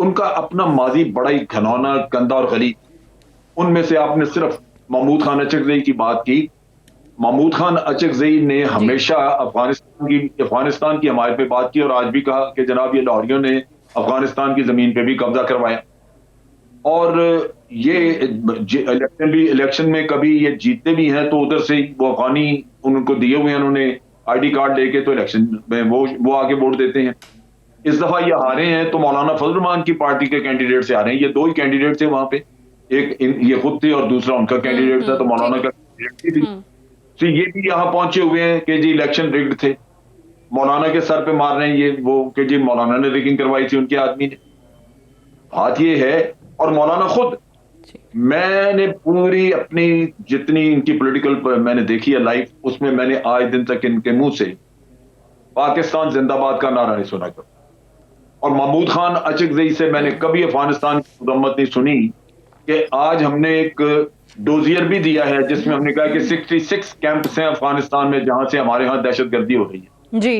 ان کا اپنا ماضی بڑا ہی گھنونا، گندا اور غلیظ. ان میں سے آپ نے صرف محمود خان اچکزئی کی بات کی. محمود خان اچکزئی نے ہمیشہ افغانستان کی حمایت میں بات کی اور آج بھی کہا کہ جناب یہ لاہوریوں نے افغانستان کی زمین پہ بھی قبضہ کروایا. اور یہ الیکشن میں کبھی یہ جیتتے بھی ہیں تو ادھر سے وہ افغانی ان کو دیے ہوئے ہیں، انہوں نے آئی ڈی کارڈ لے کے، تو الیکشن میں وہ آگے ووٹ دیتے ہیں. اس دفعہ یہ ہارے ہیں تو مولانا فضل الرحمان کی پارٹی کے کینڈیڈیٹ سے آ رہے ہیں. یہ 2 ہی کینڈیڈیٹ تھے وہاں پہ، ایک یہ خود تھے اور دوسرا ان کا کینڈیڈیٹ تھا، تو مولانا کا کینڈیڈیٹ تھی. تو یہ بھی یہاں پہنچے ہوئے ہیں کہ جی الیکشن ریگڈ تھے، مولانا کے سر پہ مار رہے ہیں یہ وہ کہ جی مولانا نے ریگنگ کروائی تھی ان کے آدمی نے. بات یہ ہے، اور مولانا خود، میں نے پوری اپنی جتنی ان کی پولیٹیکل میں نے دیکھی ہے لائف، اس میں نے آج دن تک ان کے منہ سے پاکستان زندہ باد کا نعرہ نہیں سنا کر. اور محمود خان اچکزئی سے میں نے کبھی افغانستان کی مذمت نہیں سنی. کہ آج ہم نے ایک ڈوزیئر بھی دیا ہے جس میں ہم نے کہا کہ 66 کیمپس ہیں افغانستان میں جہاں سے ہمارے ہاں دہشت گردی ہو رہی ہے. جی.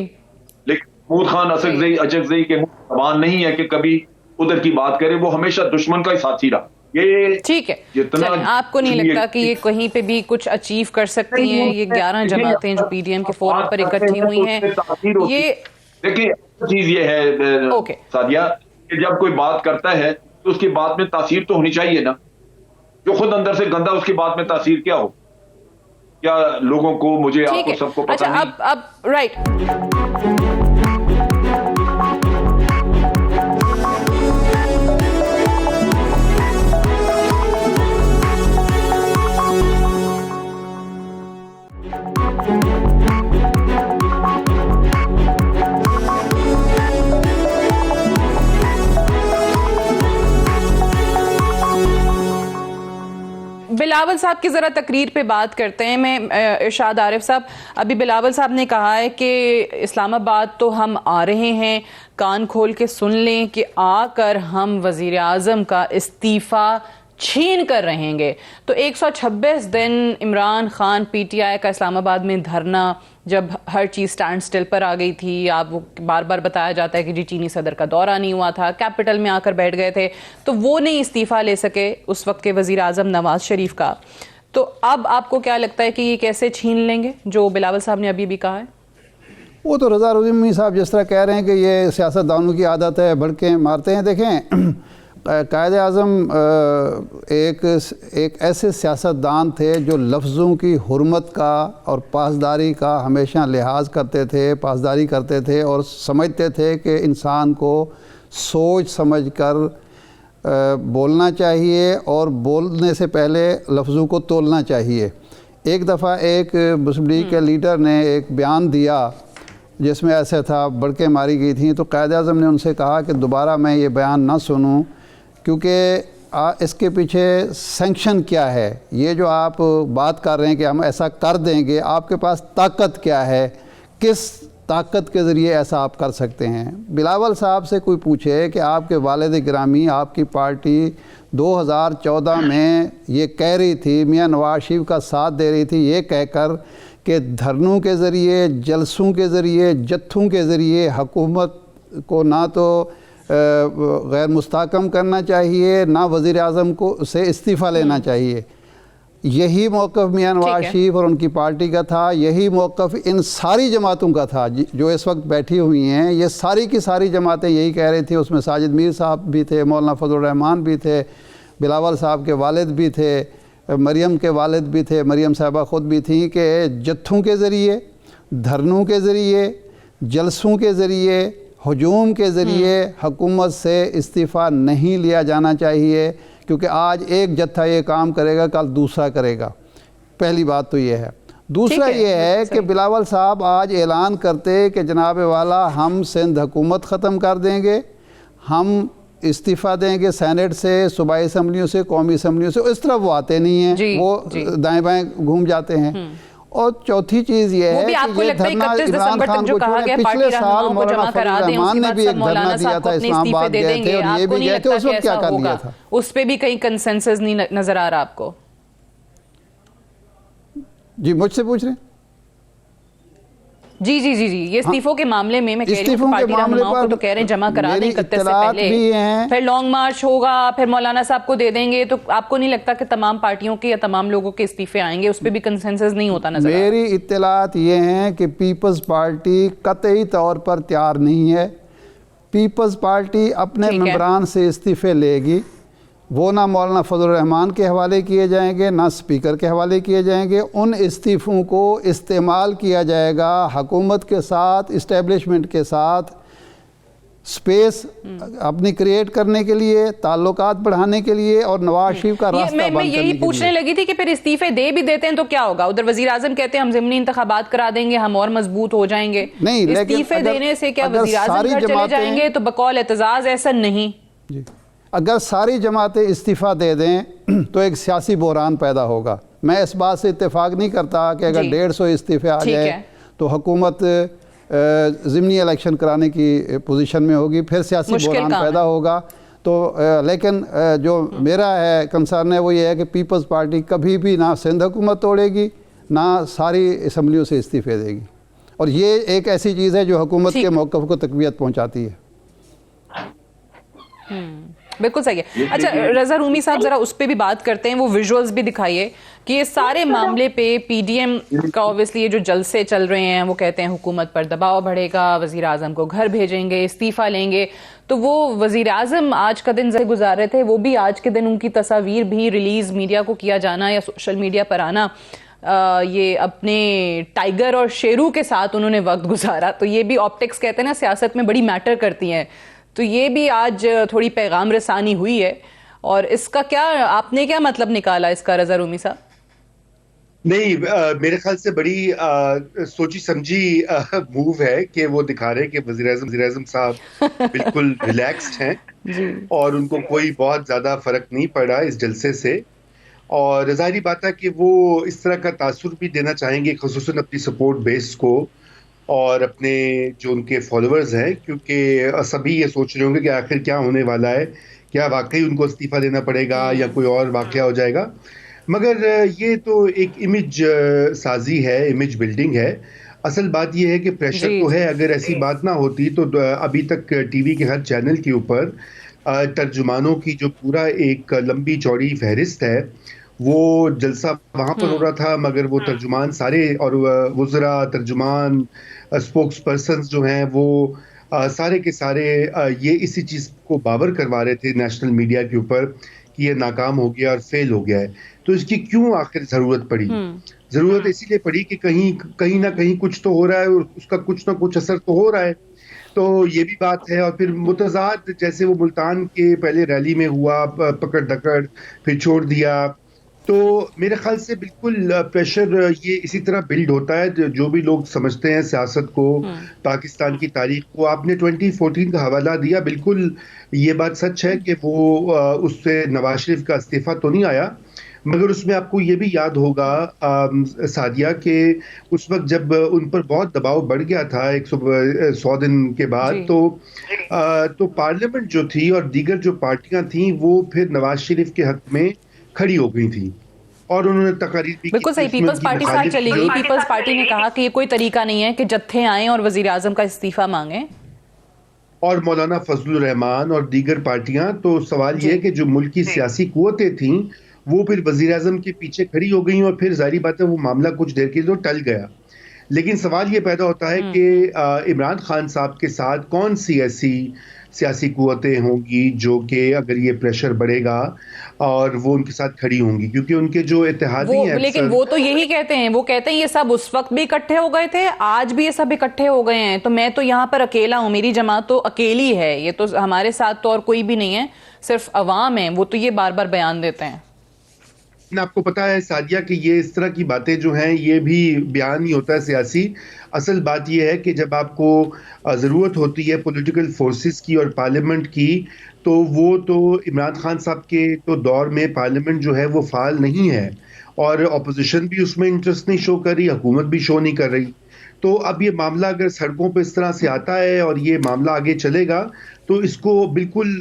لیکن محمود خان اچکزئی کے زبان نہیں ہے کہ کبھی ادھر کی بات کرے، وہ ہمیشہ دشمن کا ہی ساتھی رہا. یہ ٹھیک ہے، آپ کو نہیں لگتا کہ یہ کہیں پہ بھی کچھ اچیو کر سکتی ہیں؟ یہ 11 جماعتیں جو پی ڈی ایم کے فورم پر اکٹھی ہوئی ہیں، یہ دیکھیں چیز یہ ہے سعدیہ کہ جب کوئی بات کرتا ہے تو اس کی بات میں تاثیر تو ہونی چاہیے نا. جو خود اندر سے گندا، اس کی بات میں تاثیر کیا ہو؟ کیا لوگوں کو، مجھے، آپ کو، سب کو پتہ نہیں؟ اچھا، اب رائٹ. بلاول صاحب کی ذرا تقریر پہ بات کرتے ہیں. میں ارشاد عارف صاحب، ابھی بلاول صاحب نے کہا ہے کہ اسلام آباد تو ہم آ رہے ہیں، کان کھول کے سن لیں کہ آ کر ہم وزیر اعظم کا استعفیٰ چھین کر رہیں گے. تو 126 دن Imran Khan P T I کا اسلام آباد میں دھرنا، جب ہر چیز سٹینڈ سٹل پر آ گئی تھی، آپ وہ بار بار بتایا جاتا ہے کہ جی چینی صدر کا دورہ نہیں ہوا تھا، کیپٹل میں آ کر بیٹھ گئے تھے، تو وہ نہیں استعفیٰ لے سکے اس وقت کے وزیر اعظم نواز شریف کا. تو اب آپ کو کیا لگتا ہے کہ یہ کیسے چھین لیں گے جو بلاول صاحب نے ابھی بھی کہا ہے؟ وہ تو رضا رضوی صاحب جس طرح کہہ رہے ہیں کہ یہ سیاست دانوں کی عادت ہے، بھڑکیں مارتے ہیں. دیکھیں، قائد اعظم ایک ایسے سیاست دان تھے جو لفظوں کی حرمت کا اور پاسداری کا ہمیشہ لحاظ کرتے تھے، پاسداری کرتے تھے، اور سمجھتے تھے کہ انسان کو سوچ سمجھ کر بولنا چاہیے اور بولنے سے پہلے لفظوں کو تولنا چاہیے. ایک دفعہ ایک مسلم لیگ کے لیڈر نے ایک بیان دیا جس میں ایسے تھا، بڑکیں ماری گئی تھیں، تو قائد اعظم نے ان سے کہا کہ دوبارہ میں یہ بیان نہ سنوں، کیونکہ اس کے پیچھے سینکشن کیا ہے. یہ جو آپ بات کر رہے ہیں کہ ہم ایسا کر دیں گے، آپ کے پاس طاقت کیا ہے، کس طاقت کے ذریعے ایسا آپ کر سکتے ہیں؟ بلاول صاحب سے کوئی پوچھے کہ آپ کے والد گرامی، آپ کی پارٹی 2014 میں یہ کہہ رہی تھی، میاں نواز شریف کا ساتھ دے رہی تھی یہ کہہ کر کہ دھرنوں کے ذریعے، جلسوں کے ذریعے، جتھوں کے ذریعے حکومت کو نہ تو غیر مستحکم کرنا چاہیے، نہ وزیر اعظم کو سے استعفیٰ لینا چاہیے. یہی موقف میاں نواز شریف اور ان کی پارٹی کا تھا، یہی موقف ان ساری جماعتوں کا تھا جو اس وقت بیٹھی ہوئی ہیں. یہ ساری کی ساری جماعتیں یہی کہہ رہی تھیں. اس میں ساجد میر صاحب بھی تھے، مولانا فضل الرحمان بھی تھے، بلاول صاحب کے والد بھی تھے، مریم کے والد بھی تھے، مریم صاحبہ خود بھی تھیں، کہ جتھوں کے ذریعے، دھرنوں کے ذریعے، جلسوں کے ذریعے، ہجوم کے ذریعے حکومت سے استعفیٰ نہیں لیا جانا چاہیے، کیونکہ آج ایک جتھا یہ کام کرے گا، کل دوسرا کرے گا. پہلی بات تو یہ ہے. دوسرا یہ ہے کہ بلاول صاحب آج اعلان کرتے کہ جناب والا ہم سندھ حکومت ختم کر دیں گے، ہم استعفیٰ دیں گے سینٹ سے، صوبائی اسمبلیوں سے، قومی اسمبلیوں سے. اس طرح وہ آتے نہیں ہیں، وہ دائیں بائیں گھوم جاتے ہیں. اور چوتھی چیز یہ ہے کہ یہ دھرنا عمران خان کو چھوڑے، پچھلے سال مولانا فضل الرحمان نے بھی ایک دھرنا دیا تھا، اسلام آباد گئے تھے اور یہ بھی گئے تھے. اس وقت کیا کر لیا تھا؟ اس پہ بھی کہیں کنسنسس نہیں نظر آ رہا آپ کو؟ جی مجھ سے پوچھ رہے ہیں؟ جی جی جی جی یہ استعفوں کے معاملے میں کہہ رہی ہوں، پارٹی رہنماؤں کو تو کہہ رہے ہیں جمع کرا دیں 31 سے پہلے، پھر لانگ مارچ ہوگا، پھر مولانا صاحب کو دے دیں گے، تو آپ کو نہیں لگتا کہ تمام پارٹیوں کے یا تمام لوگوں کے استعفے آئیں گے؟ اس پہ بھی کنسنسس نہیں ہوتا نظر؟ میری اطلاعات یہ ہیں کہ پیپلز پارٹی قطعی طور پر تیار نہیں ہے. پیپلز پارٹی اپنے ممبران سے استعفے لے گی، وہ نہ مولانا فضل الرحمان کے حوالے کیے جائیں گے، نہ اسپیکر کے حوالے کیے جائیں گے. ان استعفوں کو استعمال کیا جائے گا حکومت کے ساتھ، اسٹیبلشمنٹ کے ساتھ سپیس اپنی کریٹ کرنے کے لیے، تعلقات بڑھانے کے لیے، اور نواز شریف کا راستہ بند کرنے کے لیے. میں یہی پوچھنے لگی تھی کہ پھر استعفے دے بھی دیتے ہیں تو کیا ہوگا؟ ادھر وزیر اعظم کہتے ہیں ہم ضمنی انتخابات کرا دیں گے، ہم اور مضبوط ہو جائیں گے. نہیں، لیکن استعفے دینے سے کیا وزیر اعظم گھر چلے جائیں گے؟ تو بقول اعتزاز ایسا نہیں. جی، اگر ساری جماعتیں استعفیٰ دے دیں تو ایک سیاسی بحران پیدا ہوگا. میں اس بات سے اتفاق نہیں کرتا کہ اگر 150 استعفے آ جائے تو حکومت ضمنی الیکشن کرانے کی پوزیشن میں ہوگی، پھر سیاسی بحران پیدا ہوگا. تو لیکن جو میرا ہے کنسرن ہے وہ یہ ہے کہ پیپلز پارٹی کبھی بھی نہ سندھ حکومت توڑے گی، نہ ساری اسمبلیوں سے استعفے دے گی، اور یہ ایک ایسی چیز ہے جو حکومت کے موقف کو تقویت پہنچاتی ہے. بالکل صحیح ہے. اچھا رضا رومی صاحب ذرا اس پہ بھی بات کرتے ہیں، وہ ویژولز بھی دکھائیے کہ یہ سارے معاملے پہ پی ڈی ایم کا اوبیسلی یہ جو جلسے چل رہے ہیں وہ کہتے ہیں حکومت پر دباؤ بڑھے گا، وزیر اعظم کو گھر بھیجیں گے، استعفیٰ لیں گے. تو وہ وزیر اعظم آج کا دن گزار رہے تھے، وہ بھی آج کے دن ان کی تصاویر بھی ریلیز میڈیا کو کیا جانا یا سوشل میڈیا پر آنا، یہ اپنے ٹائیگر اور شیرو کے ساتھ انہوں نے وقت گزارا. تو یہ بھی آپٹکس کہتے ہیں نا سیاست میں بڑی میٹر کرتی ہیں، تو یہ بھی آج تھوڑی پیغام رسانی ہوئی ہے. اور اس کا کیا آپ نے کیا مطلب نکالا اس کا رضا رومی صاحب؟ نہیں، میرے خیال سے بڑی سوچی سمجھی موو ہے کہ وہ دکھا رہے کہ وزیر اعظم صاحب بالکل ریلیکسڈ ہیں اور ان کو کوئی بہت زیادہ فرق نہیں پڑا اس جلسے سے. اور ظاہری بات ہے کہ وہ اس طرح کا تاثر بھی دینا چاہیں گے خصوصاً اپنی سپورٹ بیس کو اور اپنے جو ان کے فالوورز ہیں، کیونکہ سبھی یہ سوچ رہے ہوں گے کہ آخر کیا ہونے والا ہے، کیا واقعی ان کو استعفیٰ دینا پڑے گا یا کوئی اور واقعہ ہو جائے گا. مگر یہ تو ایک امیج سازی ہے، امیج بلڈنگ ہے. اصل بات یہ ہے کہ پریشر تو ہے. اگر ایسی بات نہ ہوتی تو ابھی تک ٹی وی کے ہر چینل کے اوپر ترجمانوں کی جو پورا ایک لمبی چوڑی فہرست ہے، وہ جلسہ وہاں پر ہو رہا تھا، مگر وہ ترجمان سارے اور وزراء، ترجمان، اسپوکس پرسنز جو ہیں وہ سارے کے سارے یہ اسی چیز کو باور کروا رہے تھے نیشنل میڈیا کے اوپر کہ یہ ناکام ہو گیا اور فیل ہو گیا ہے. تو اس کی کیوں آخر ضرورت پڑی؟ ضرورت اسی لیے پڑی کہ کہیں نہ کہیں کچھ تو ہو رہا ہے اور اس کا کچھ نہ کچھ اثر تو ہو رہا ہے. تو یہ بھی بات ہے. اور پھر متضاد جیسے وہ ملتان کے پہلے ریلی میں ہوا، پکڑ دکڑ، پھر چھوڑ دیا. تو میرے خیال سے بالکل پریشر یہ اسی طرح بلڈ ہوتا ہے. جو بھی لوگ سمجھتے ہیں سیاست کو، پاکستان کی تاریخ کو، آپ نے 2014 کا حوالہ دیا، بالکل یہ بات سچ ہے کہ وہ اس سے نواز شریف کا استعفیٰ تو نہیں آیا، مگر اس میں آپ کو یہ بھی یاد ہوگا سعدیہ کہ اس وقت جب ان پر بہت دباؤ بڑھ گیا تھا 100 دن کے بعد، تو پارلیمنٹ جو تھی اور دیگر جو پارٹیاں تھیں وہ پھر نواز شریف کے حق میں کھڑی ہو گئی تھی اور انہوں نے تقاریر بھی بالکل صحیح. پیپلز پارٹی ساتھ چلی گئی. پیپلز پارٹی نے کہا کہ یہ کوئی طریقہ نہیں ہے کہ جتھے آئیں اور وزیر اعظم کا استعفیٰ مانگیں، اور مولانا فضل الرحمان اور دیگر پارٹیاں. تو سوال یہ ہے کہ جو ملک کی سیاسی قوتیں تھیں وہ پھر وزیر اعظم کے پیچھے کھڑی ہو گئیں اور پھر ظاہری بات ہے وہ معاملہ کچھ دیر کے لیے ٹل گیا. لیکن سوال یہ پیدا ہوتا ہے کہ عمران خان صاحب کے ساتھ کون سی ایسی سیاسی قوتیں ہوں گی جو کہ اگر یہ پریشر بڑھے گا اور وہ ان کے ساتھ کھڑی ہوں گی، کیونکہ ان کے جو اتحادی ہیں. لیکن وہ تو یہی کہتے ہیں، وہ کہتے ہیں یہ سب اس وقت بھی اکٹھے ہو گئے تھے، آج بھی یہ سب اکٹھے ہو گئے ہیں، تو میں تو یہاں پر اکیلا ہوں، میری جماعت تو اکیلی ہے، یہ تو ہمارے ساتھ تو اور کوئی بھی نہیں ہے، صرف عوام ہیں. وہ تو یہ بار بار بیان دیتے ہیں. آپ کو پتا ہے سعدیہ کہ یہ اس طرح کی باتیں جو ہیں یہ بھی بیان ہی ہوتا ہے سیاسی. اصل بات یہ ہے کہ جب آپ کو ضرورت ہوتی ہے پولیٹیکل فورسز کی اور پارلیمنٹ کی، تو وہ تو عمران خان صاحب کے تو دور میں پارلیمنٹ جو ہے وہ فعال نہیں ہے اور اپوزیشن بھی اس میں انٹرسٹ نہیں شو کر رہی، حکومت بھی شو نہیں کر رہی. تو اب یہ معاملہ اگر سڑکوں پہ اس طرح سے آتا ہے اور یہ معاملہ آگے چلے گا تو اس کو بالکل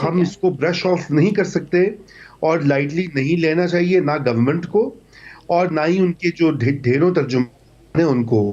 ہم اس کو برش آف نہیں کر سکتے اور لائٹلی نہیں لینا چاہیے، نہ گورنمنٹ کو اور نہ ہی ان کے جو ڈھیروں ترجمان ہیں ان کو،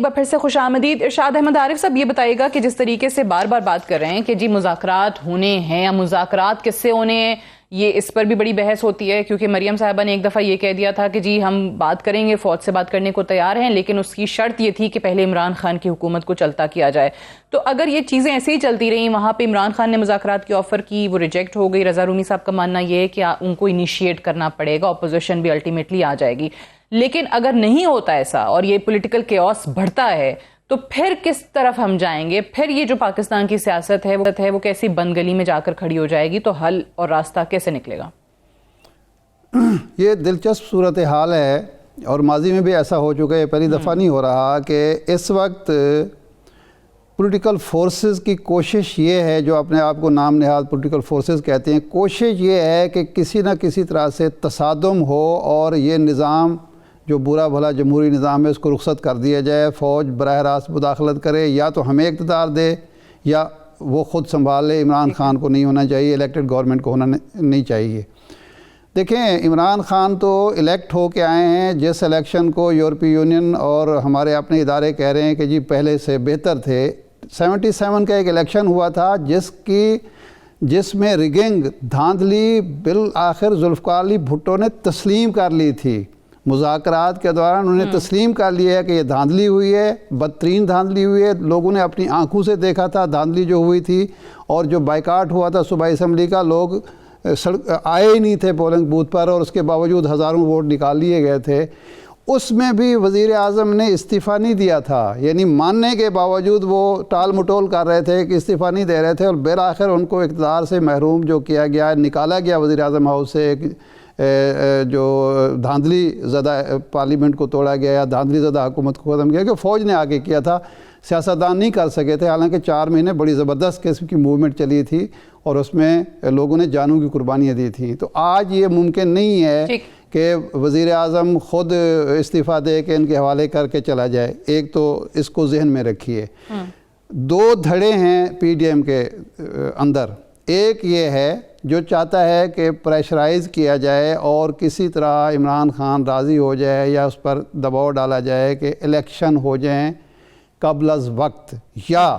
ایک بار پھر سے خوش آمدید. ارشاد احمد عارف صاحب، یہ بتائیے گا کہ جس طریقے سے بار بار بات کر رہے ہیں کہ جی مذاکرات ہونے ہیں یا مذاکرات کس سے ہونے ہیں، یہ اس پر بھی بڑی بحث ہوتی ہے، کیونکہ مریم صاحبہ نے ایک دفعہ یہ کہہ دیا تھا کہ جی ہم بات کریں گے، فوج سے بات کرنے کو تیار ہیں، لیکن اس کی شرط یہ تھی کہ پہلے عمران خان کی حکومت کو چلتا کیا جائے. تو اگر یہ چیزیں ایسے ہی چلتی رہیں، وہاں پہ عمران خان نے مذاکرات کی آفر کی، وہ ریجیکٹ ہو گئی، رضا رومی صاحب کا ماننا یہ ہے کہ ان کو انیشیٹ کرنا پڑے گا، اپوزیشن بھی الٹیمیٹلی آ جائے گی. لیکن اگر نہیں ہوتا ایسا اور یہ پولیٹیکل کیوس بڑھتا ہے تو پھر کس طرف ہم جائیں گے؟ پھر یہ جو پاکستان کی سیاست ہے وہ کیسی بند گلی میں جا کر کھڑی ہو جائے گی؟ تو حل اور راستہ کیسے نکلے گا؟ یہ دلچسپ صورتحال ہے اور ماضی میں بھی ایسا ہو چکا ہے، پہلی دفعہ نہیں ہو رہا کہ اس وقت پولیٹیکل فورسز کی کوشش یہ ہے، جو اپنے آپ کو نام نہاد پولیٹیکل فورسز کہتے ہیں، کوشش یہ ہے کہ کسی نہ کسی طرح سے تصادم ہو اور یہ نظام جو برا بھلا جمہوری نظام ہے اس کو رخصت کر دیا جائے، فوج براہ راست مداخلت کرے، یا تو ہمیں اقتدار دے یا وہ خود سنبھال لے. عمران خان کو نہیں ہونا چاہیے، الیکٹڈ گورنمنٹ کو ہونا نہیں چاہیے. دیکھیں، عمران خان تو الیکٹ ہو کے آئے ہیں، جس الیکشن کو یورپی یونین اور ہمارے اپنے ادارے کہہ رہے ہیں کہ جی پہلے سے بہتر تھے. 77 کا ایک الیکشن ہوا تھا جس میں ریگنگ دھاندلی بالآخر ذوالفقار علی بھٹو نے تسلیم کر لی تھی. مذاکرات کے دوران انہوں نے تسلیم کر لیا ہے کہ یہ دھاندلی ہوئی ہے، بدترین دھاندلی ہوئی ہے، لوگوں نے اپنی آنکھوں سے دیکھا تھا دھاندلی جو ہوئی تھی. اور جو بائیکاٹ ہوا تھا صوبائی اسمبلی کا، لوگ آئے ہی نہیں تھے پولنگ بوتھ پر، اور اس کے باوجود ہزاروں ووٹ نکال لیے گئے تھے. اس میں بھی وزیر اعظم نے استعفیٰ نہیں دیا تھا، یعنی ماننے کے باوجود وہ ٹال مٹول کر رہے تھے کہ استعفیٰ نہیں دے رہے تھے، اور بالآخر ان کو اقتدار سے محروم جو کیا گیا، نکالا گیا وزیر اعظم ہاؤس سے. ایک جو دھاندلی زدہ پارلیمنٹ کو توڑا گیا یا دھاندلی زدہ حکومت کو ختم کیا، کہ فوج نے آگے کیا تھا، سیاستدان نہیں کر سکے تھے. حالانکہ 4 مہینے بڑی زبردست قسم کی موومنٹ چلی تھی اور اس میں لوگوں نے جانوں کی قربانیاں دی تھیں. تو آج یہ ممکن نہیں ہے کہ وزیر اعظم خود استعفیٰ دے کے ان کے حوالے کر کے چلا جائے. ایک تو اس کو ذہن میں رکھیے. 2 دھڑے ہیں پی ڈی ایم کے اندر. ایک یہ ہے جو چاہتا ہے کہ پریشرائز کیا جائے اور کسی طرح عمران خان راضی ہو جائے یا اس پر دباؤ ڈالا جائے کہ الیکشن ہو جائیں قبل از وقت، یا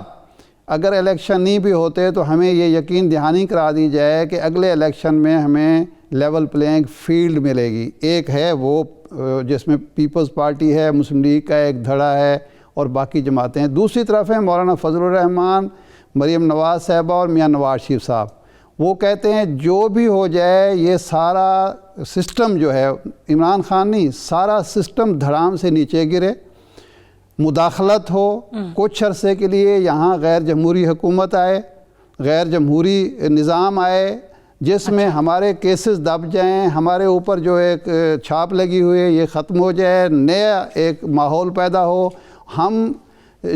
اگر الیکشن نہیں بھی ہوتے تو ہمیں یہ یقین دہانی کرا دی جائے کہ اگلے الیکشن میں ہمیں لیول پلینگ فیلڈ ملے گی. ایک ہے وہ جس میں پیپلز پارٹی ہے، مسلم لیگ کا ایک دھڑا ہے اور باقی جماعتیں. دوسری طرف ہیں مولانا فضل الرحمان، مریم نواز صاحبہ اور میاں نواز شریف صاحب. وہ کہتے ہیں جو بھی ہو جائے یہ سارا سسٹم جو ہے، عمران خان نہیں، سارا سسٹم دھڑام سے نیچے گرے، مداخلت ہو کچھ عرصے کے لیے، یہاں غیر جمہوری حکومت آئے، غیر جمہوری نظام آئے جس میں ہمارے کیسز دب جائیں، ہمارے اوپر جو ایک چھاپ لگی ہوئی ہے یہ ختم ہو جائے، نیا ایک ماحول پیدا ہو، ہم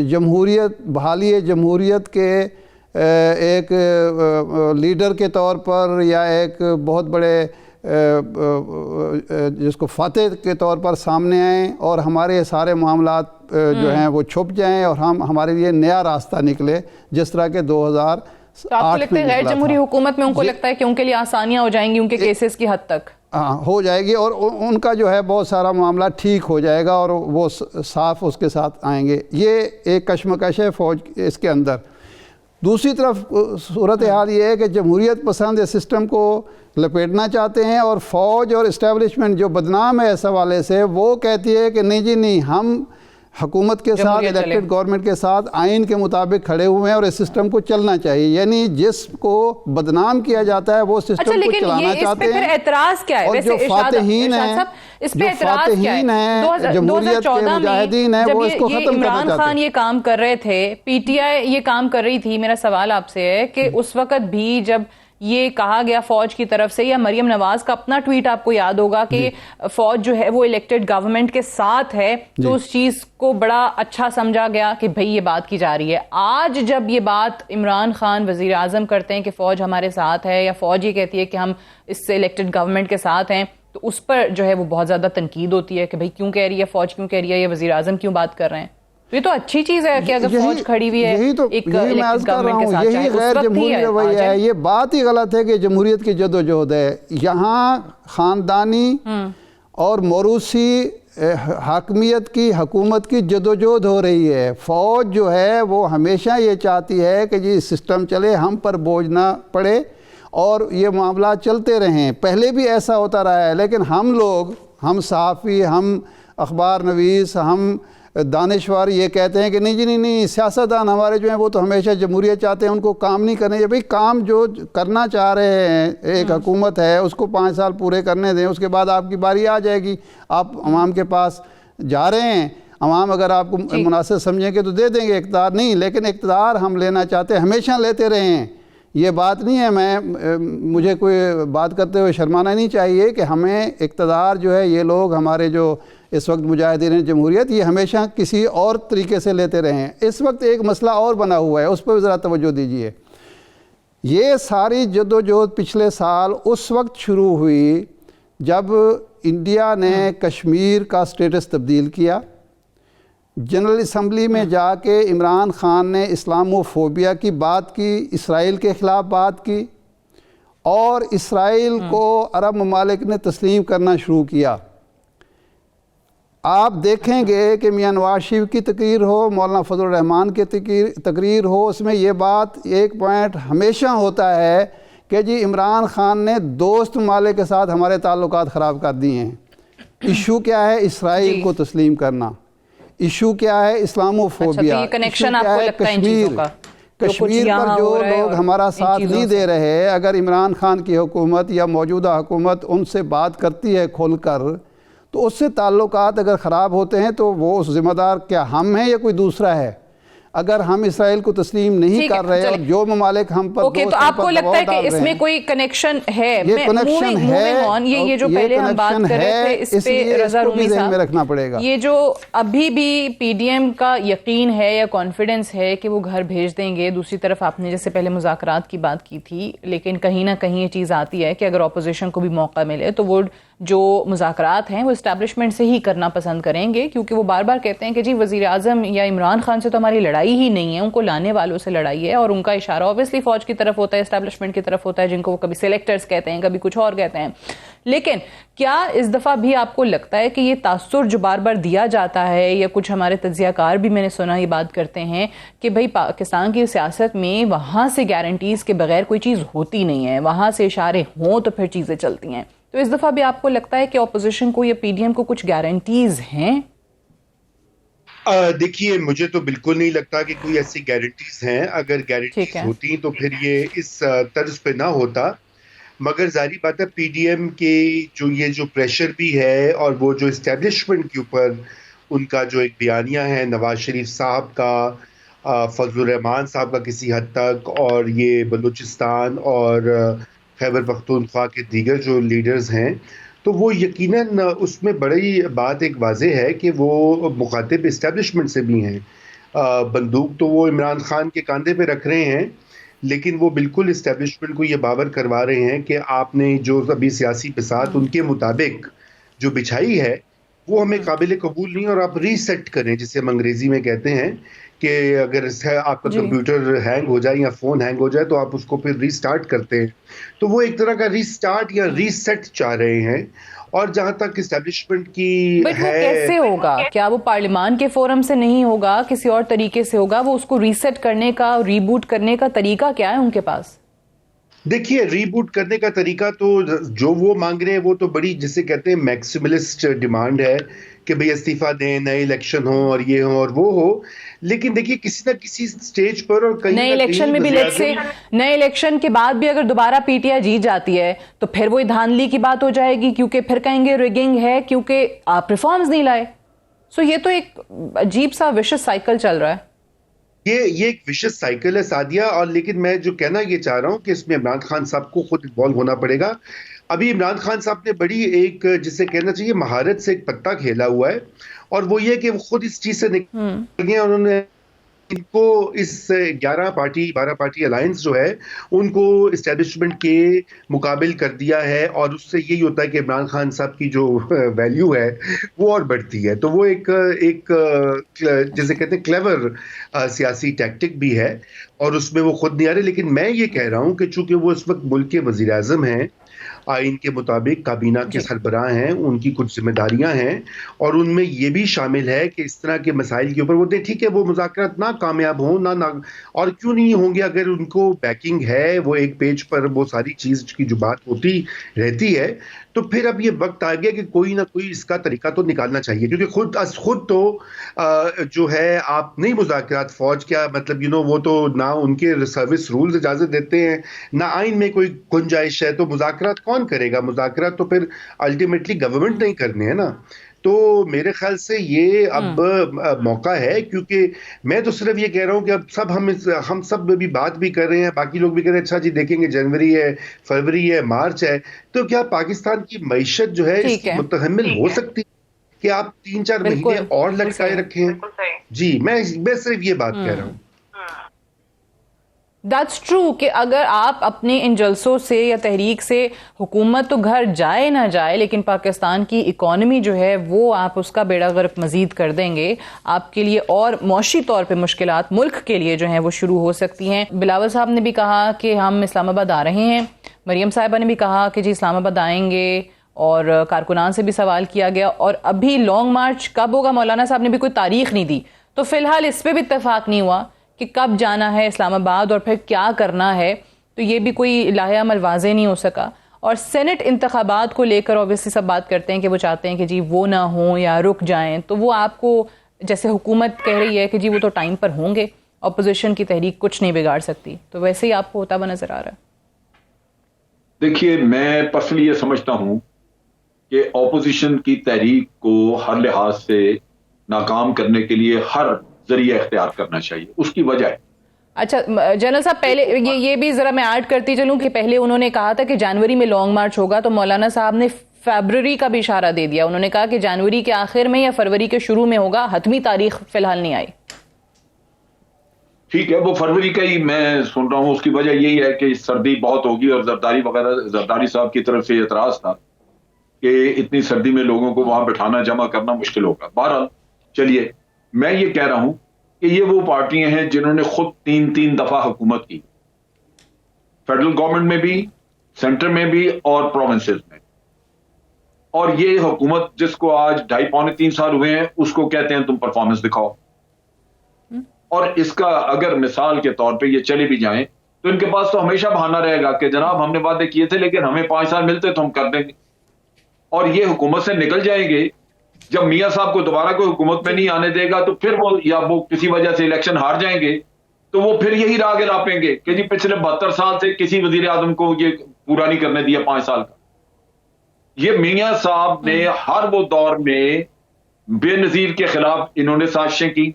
جمہوریت، بحالی جمہوریت کے ایک لیڈر کے طور پر یا ایک بہت بڑے جس کو فاتح کے طور پر سامنے آئیں اور ہمارے سارے معاملات جو ہیں وہ چھپ جائیں اور ہمارے لیے نیا راستہ نکلے، جس طرح کے 2008 تو آپ کو لگتا ہے غیر جمہوری حکومت میں ان کو لگتا ہے کہ ان کے لیے آسانیاں ہو جائیں گی ان کے کیسز کی حد تک؟ ہاں ہو جائے گی، اور ان کا جو ہے بہت سارا معاملہ ٹھیک ہو جائے گا اور وہ صاف اس کے ساتھ آئیں گے. یہ ایک کشمکش ہے فوج اس کے اندر. دوسری طرف صورتحال یہ ہے کہ جمہوریت پسند اس سسٹم کو لپیٹنا چاہتے ہیں، اور فوج اور اسٹیبلشمنٹ جو بدنام ہے اس حوالے سے وہ کہتی ہے کہ نہیں جی نہیں، ہم حکومت کے ساتھ، الیکٹڈ گورنمنٹ کے ساتھ آئین کے مطابق کھڑے ہوئے ہیں اور اس سسٹم کو چلنا چاہیے. یعنی جس کو بدنام کیا جاتا ہے وہ سسٹم کو چلانا چاہتے ہیں. اعتراض کیا ہے؟ اور جو فاتحین ہیں، جمہوریت کے مجاہدین ہیں، وہ اس کو ختم کرنا چاہتے ہیں. عمران خان یہ کام کر رہے تھے، پی ٹی آئی یہ کام کر رہی تھی. میرا سوال آپ سے ہے کہ اس وقت بھی جب یہ کہا گیا فوج کی طرف سے، یا مریم نواز کا اپنا ٹویٹ آپ کو یاد ہوگا کہ فوج جو ہے وہ الیکٹڈ گورنمنٹ کے ساتھ ہے، تو اس چیز کو بڑا اچھا سمجھا گیا کہ بھئی یہ بات کی جا رہی ہے. آج جب یہ بات عمران خان وزیر اعظم کرتے ہیں کہ فوج ہمارے ساتھ ہے، یا فوج یہ کہتی ہے کہ ہم اس سے الیکٹڈ گورنمنٹ کے ساتھ ہیں، تو اس پر جو ہے وہ بہت زیادہ تنقید ہوتی ہے کہ بھئی کیوں کہہ رہی ہے فوج، کیوں کہہ رہی ہے، یہ وزیر اعظم کیوں بات کر رہے ہیں. تو یہ تو اچھی چیز ہے کہ اگر فوج کھڑی ہوئی ہے ایک الیکٹڈ گورنمنٹ کے ساتھ، یہی غیر جمہوری رویہ ہے. یہ بات ہی غلط ہے کہ جمہوریت کی جدوجہد ہے. یہاں خاندانی اور موروثی حاکمیت کی حکومت کی جدوجہد ہو رہی ہے. فوج جو ہے وہ ہمیشہ یہ چاہتی ہے کہ جی سسٹم چلے, ہم پر بوجھ نہ پڑے اور یہ معاملات چلتے رہیں. پہلے بھی ایسا ہوتا رہا ہے, لیکن ہم لوگ, ہم صحافی, ہم اخبار نویس, ہم دانشور یہ کہتے ہیں کہ نہیں جی نہیں, سیاستدان ہمارے جو ہیں وہ تو ہمیشہ جمہوریت چاہتے ہیں, ان کو کام نہیں کرنے. بھئی کام جو کرنا چاہ رہے ہیں, ایک حکومت ہے, اس کو 5 سال پورے کرنے دیں, اس کے بعد آپ کی باری آ جائے گی. آپ عوام کے پاس جا رہے ہیں, عوام اگر آپ کو مناسب سمجھیں گے تو دے دیں گے اقتدار. نہیں, لیکن اقتدار ہم لینا چاہتے ہیں, ہمیشہ لیتے رہے ہیں. یہ بات نہیں ہے, مجھے کوئی بات کرتے ہوئے شرمانا نہیں چاہیے کہ ہمیں اقتدار جو ہے, یہ لوگ ہمارے جو اس وقت مجاہدین جمہوریت, یہ ہمیشہ کسی اور طریقے سے لیتے رہے ہیں. اس وقت ایک مسئلہ اور بنا ہوا ہے, اس پر ذرا توجہ دیجیے. یہ ساری جدوجہد پچھلے سال اس وقت شروع ہوئی جب انڈیا نے کشمیر کا سٹیٹس تبدیل کیا. جنرل اسمبلی میں جا کے عمران خان نے اسلاموفوبیا کی بات کی, اسرائیل کے خلاف بات کی, اور اسرائیل کو عرب ممالک نے تسلیم کرنا شروع کیا. آپ دیکھیں گے کہ میاں نواز شریف کی تقریر ہو, مولانا فضل الرحمان کی تقریر ہو, اس میں یہ بات ایک پوائنٹ ہمیشہ ہوتا ہے کہ جی عمران خان نے دوست ممالک کے ساتھ ہمارے تعلقات خراب کر دیے ہیں. ایشو کیا ہے؟ اسرائیل کو تسلیم کرنا. ایشو کیا ہے؟ اسلاموفوبیا. کشمیر پر جو لوگ ہمارا ساتھ نہیں دے رہے, اگر عمران خان کی حکومت یا موجودہ حکومت ان سے بات کرتی ہے کھل کر, تو اس سے تعلقات اگر خراب ہوتے ہیں تو وہ ذمہ دار کیا ہم ہیں یا کوئی دوسرا ہے؟ اگر ہم اسرائیل کو تسلیم نہیں کر رہے اور جو ممالک ہم پر اوکے, تو آپ کو لگتا ہے کہ اس میں کوئی کنیکشن ہے؟ یہ کنیکشن ہے, یہ جو پہلے ہم بات کر رہے تھے اس پہ رضا رومی صاحب, میں رکھنا پڑے گا. یہ جو ابھی بھی پی ڈی ایم کا یقین ہے یا کانفیڈنس ہے کہ وہ گھر بھیج دیں گے. دوسری طرف آپ نے جیسے پہلے مذاکرات کی بات کی تھی, لیکن کہیں نہ کہیں یہ چیز آتی ہے کہ اگر اپوزیشن کو بھی موقع ملے تو وہ جو مذاکرات ہیں وہ اسٹیبلشمنٹ سے ہی کرنا پسند کریں گے, کیونکہ وہ بار بار کہتے ہیں کہ جی وزیر اعظم یا عمران خان سے تو ہماری لڑائی ہی نہیں ہے, ان کو لانے والوں سے لڑائی ہے. اور ان کا اشارہ اوبیسلی فوج کی طرف ہوتا ہے, اسٹیبلشمنٹ کی طرف ہوتا ہے, جن کو وہ کبھی سلیکٹرز کہتے ہیں, کبھی کچھ اور کہتے ہیں. لیکن کیا اس دفعہ بھی آپ کو لگتا ہے کہ یہ تاثر جو بار بار دیا جاتا ہے, یا کچھ ہمارے تجزیہ کار بھی میں نے سنا یہ بات کرتے ہیں کہ بھئی پاکستان کی سیاست میں وہاں سے گارنٹیز کے بغیر کوئی چیز ہوتی نہیں ہے, وہاں سے اشارے ہوں تو پھر چیزیں چلتی ہیں. تو اس دفعہ بھی آپ کو لگتا ہے کہ اپوزیشن کو یا پی ڈی ایم کو کچھ گارنٹیز ہیں؟ دیکھیے, مجھے تو بالکل نہیں لگتا کہ کوئی ایسی گارنٹیز ہیں. اگر گارنٹیز ہوتی تو پھر یہ اس طرز پہ نہ ہوتا. مگر ظاہری بات ہے پی ڈی ایم کے جو پریشر بھی ہے, اور وہ جو اسٹیبلشمنٹ کے اوپر ان کا جو ایک بیانیہ ہے, نواز شریف صاحب کا, فضل الرحمان صاحب کا کسی حد تک, اور یہ بلوچستان اور خیبر پختونخوا کے دیگر جو لیڈرز ہیں, تو وہ یقیناً اس میں بڑی بات ایک واضح ہے کہ وہ مخاطب اسٹیبلشمنٹ سے بھی ہیں. بندوق تو وہ عمران خان کے کاندھے پہ رکھ رہے ہیں, لیکن وہ بالکل اسٹیبلشمنٹ کو یہ باور کروا رہے ہیں کہ آپ نے جو ابھی سیاسی بساط ان کے مطابق جو بچھائی ہے وہ ہمیں قابل قبول نہیں, اور آپ ری سیٹ کریں, جسے ہم انگریزی میں کہتے ہیں کہ اگر آپ کا کمپیوٹر ہینگ ہو جائے یا فون ہینگ ہو جائے تو آپ اس کو پھر ری سٹارٹ کرتے ہیں. تو وہ ایک طرح کا ری سٹارٹ یا ری سیٹ چاہ رہے ہیں. اور جہاں تک اسٹیبلشمنٹ کی بٹ وہ کیسے ہوگا؟ کیا وہ پارلیمان کے فورم سے نہیں ہوگا, کسی اور طریقے سے ہوگا؟ وہ اس کو ری سیٹ کرنے کا, ری بوٹ کرنے کا طریقہ کیا ہے ان کے پاس؟ دیکھیے, ری بوٹ کرنے کا طریقہ تو جو وہ مانگ رہے ہیں وہ تو بڑی, جسے کہتے ہیں میکسیملسٹ ڈیمانڈ ہے کہ بھئی استعفیٰ دیں, نئے الیکشن ہوں اور یہ ہوں اور وہ ہو. لیکن دیکھیے کسی نہ کسی سٹیج پر, اور کہیں نئے الیکشن میں بھی نئے الیکشن کے بعد بھی اگر دوبارہ پی ٹی آئی جیت جاتی ہے تو پھر وہ دھاندلی کی بات ہو جائے گی, کیونکہ پھر کہیں گے ریگنگ ہے کیونکہ آپ ریفارمز نہیں لائے. سو یہ تو ایک عجیب سا وشس سائیکل چل رہا ہے. یہ ایک وشس سائیکل ہے سعدیہ. اور لیکن میں جو کہنا یہ چاہ رہا ہوں کہ اس میں عمران خان صاحب کو خود انوالو ہونا پڑے گا. ابھی عمران خان صاحب نے بڑی ایک, جسے کہنا چاہیے مہارت سے ایک پتہ کھیلا ہوا ہے, اور وہ یہ کہ وہ خود اس چیز سے نکل گئے. انہوں نے ان کو اس 12 پارٹی الائنس جو ہے ان کو اسٹیبلشمنٹ کے مقابل کر دیا ہے, اور اس سے یہی ہوتا ہے کہ عمران خان صاحب کی جو ویلیو ہے وہ اور بڑھتی ہے. تو وہ ایک جیسے کہتے ہیں کلیور سیاسی ٹیکٹک بھی ہے, اور اس میں وہ خود نہیں آ رہے. لیکن میں یہ کہہ رہا ہوں کہ چونکہ وہ اس وقت ملک کے وزیر اعظم ہیں, آئین کے مطابق کابینہ کے سربراہ ہیں, ان کی کچھ ذمہ داریاں ہیں, اور ان میں یہ بھی شامل ہے کہ اس طرح کے مسائل کے اوپر وہ دیں. ٹھیک ہے, وہ مذاکرات نہ کامیاب ہوں نہ اور کیوں نہیں ہوں گے, اگر ان کو بیکنگ ہے, وہ ایک پیج پر وہ ساری چیز کی جو بات ہوتی رہتی ہے, تو پھر اب یہ وقت آ گیا کہ کوئی نہ کوئی اس کا طریقہ تو نکالنا چاہیے, کیونکہ خود تو جو ہے آپ نہیں مذاکرات, فوج کیا مطلب وہ تو نہ ان کے سروس رولز اجازت دیتے ہیں, نہ آئین میں کوئی گنجائش ہے, تو مذاکرات کون کرے گا؟ مذاکرات تو پھر الٹیمیٹلی گورنمنٹ نہیں کرنے ہیں نا. تو میرے خیال سے یہ اب موقع ہے, کیونکہ میں تو صرف یہ کہہ رہا ہوں کہ اب ہم سب بھی بات بھی کر رہے ہیں, باقی لوگ بھی کہہ رہے ہیں اچھا جی دیکھیں گے جنوری ہے, فروری ہے, مارچ ہے, تو کیا پاکستان کی معیشت جو ہے اس کی متحمل ہو سکتی کہ آپ 3-4 مہینے اور لٹکائے رکھیں؟ جی میں صرف یہ بات کہہ رہا ہوں. دیٹس ٹرو کہ اگر آپ اپنے ان جلسوں سے یا تحریک سے حکومت تو گھر جائے نہ جائے, لیکن پاکستان کی اکانومی جو ہے وہ آپ اس کا بیڑا غرق مزید کر دیں گے, آپ کے لیے اور معاشی طور پہ مشکلات ملک کے لیے جو ہیں وہ شروع ہو سکتی ہیں. بلاول صاحب نے بھی کہا کہ ہم اسلام آباد آ رہے ہیں, مریم صاحبہ نے بھی کہا کہ جی اسلام آباد آئیں گے, اور کارکنان سے بھی سوال کیا گیا, اور ابھی لانگ مارچ کب ہوگا مولانا صاحب نے بھی کوئی تاریخ نہیں دی, تو فی الحال اس پہ بھی اتفاق نہیں ہوا کہ کب جانا ہے اسلام آباد اور پھر کیا کرنا ہے, تو یہ بھی کوئی لاہے عمل واضح نہیں ہو سکا. اور سینٹ انتخابات کو لے کر obviously سب بات کرتے ہیں کہ وہ چاہتے ہیں کہ جی وہ نہ ہوں یا رک جائیں, تو وہ آپ کو جیسے حکومت کہہ رہی ہے کہ جی وہ تو ٹائم پر ہوں گے, اپوزیشن کی تحریک کچھ نہیں بگاڑ سکتی, تو ویسے ہی آپ کو ہوتا ہوا نظر آ رہا ہے. دیکھیے میں پرسنلی یہ سمجھتا ہوں کہ اپوزیشن کی تحریک کو ہر لحاظ سے ناکام کرنے کے لیے ہر ذریعہ اختیار کرنا چاہیے. اس کی وجہ ہے, اچھا جنرل صاحب پہلے یہ بھی ذرا میں ایڈ کرتی چلوں کہ پہلے انہوں نے کہا تھا کہ جنوری میں لانگ مارچ ہوگا, تو مولانا صاحب نے فیبرری کا بھی اشارہ دے دیا, انہوں نے کہا کہ جنوری کے آخر میں یا فروری کے شروع میں ہوگا, حتمی تاریخ فی الحال نہیں آئی. ٹھیک ہے, وہ فروری کا ہی میں سن رہا ہوں. اس کی وجہ یہی ہے کہ سردی بہت ہوگی, اور زرداری صاحب کی طرف سے اعتراض تھا کہ اتنی سردی میں لوگوں کو وہاں بٹھانا جمع کرنا مشکل ہوگا. بہرحال چلیے, میں یہ کہہ رہا ہوں کہ یہ وہ پارٹیاں ہیں جنہوں نے خود 3 دفعہ حکومت کی, فیڈرل گورنمنٹ میں بھی, سینٹر میں بھی, اور پروونسز میں. اور یہ حکومت جس کو آج 2.5-3 سال ہوئے ہیں, اس کو کہتے ہیں تم پرفارمنس دکھاؤ. اور اس کا اگر مثال کے طور پہ یہ چلے بھی جائیں تو ان کے پاس تو ہمیشہ بہانہ رہے گا کہ جناب ہم نے وعدے کیے تھے لیکن ہمیں 5 سال ملتے تو ہم کر دیں گے. اور یہ حکومت سے نکل جائیں گے, جب میاں صاحب کو دوبارہ کوئی حکومت میں نہیں آنے دے گا تو پھر وہ کسی وجہ سے الیکشن ہار جائیں گے, تو وہ پھر یہی راہ گراپیں گے کہ جی پچھلے 72 سال سے کسی وزیر اعظم کو یہ پورا نہیں کرنے دیا 5 سال کا. یہ میاں صاحب نے ہر وہ دور میں بے نظیر کے خلاف انہوں نے سازشیں کی,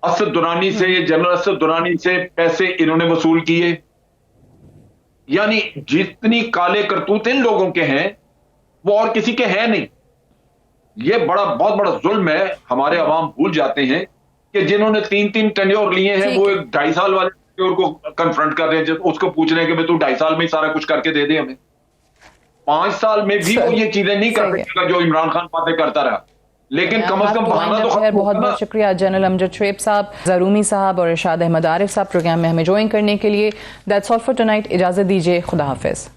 اسد درانی سے, جنرل اسد درانی سے پیسے انہوں نے وصول کیے. یعنی جتنی کالے کرتوت ان لوگوں کے ہیں وہ اور کسی کے ہیں نہیں. یہ بہت بڑا ظلم ہے. ہمارے عوام بھول جاتے ہیں کہ جنہوں نے 3 ٹینیور لیے ہیں وہ ایک 2.5 سال والے ٹینیور کو کنفرنٹ کر رہے ہیں, اس کو پوچھ رہے ہیں کہ تو 2.5 سال میں ہی سارا کچھ کر کے دے دے ہمیں. 5 سال میں بھی وہ یہ چیزیں نہیں کر سکے گا جو عمران خان باتیں کرتا رہا, لیکن کم از کم بہانا تو ختم. بہت بہت شکریہ جنرل امجد شعیب صاحب, زرومی صاحب اور ارشاد احمد عارف صاحب پروگرام میں ہمیں جوائن کرنے کے لیے. دیٹس آل فار ٹونائٹ, اجازت دیجیے, خدا حافظ.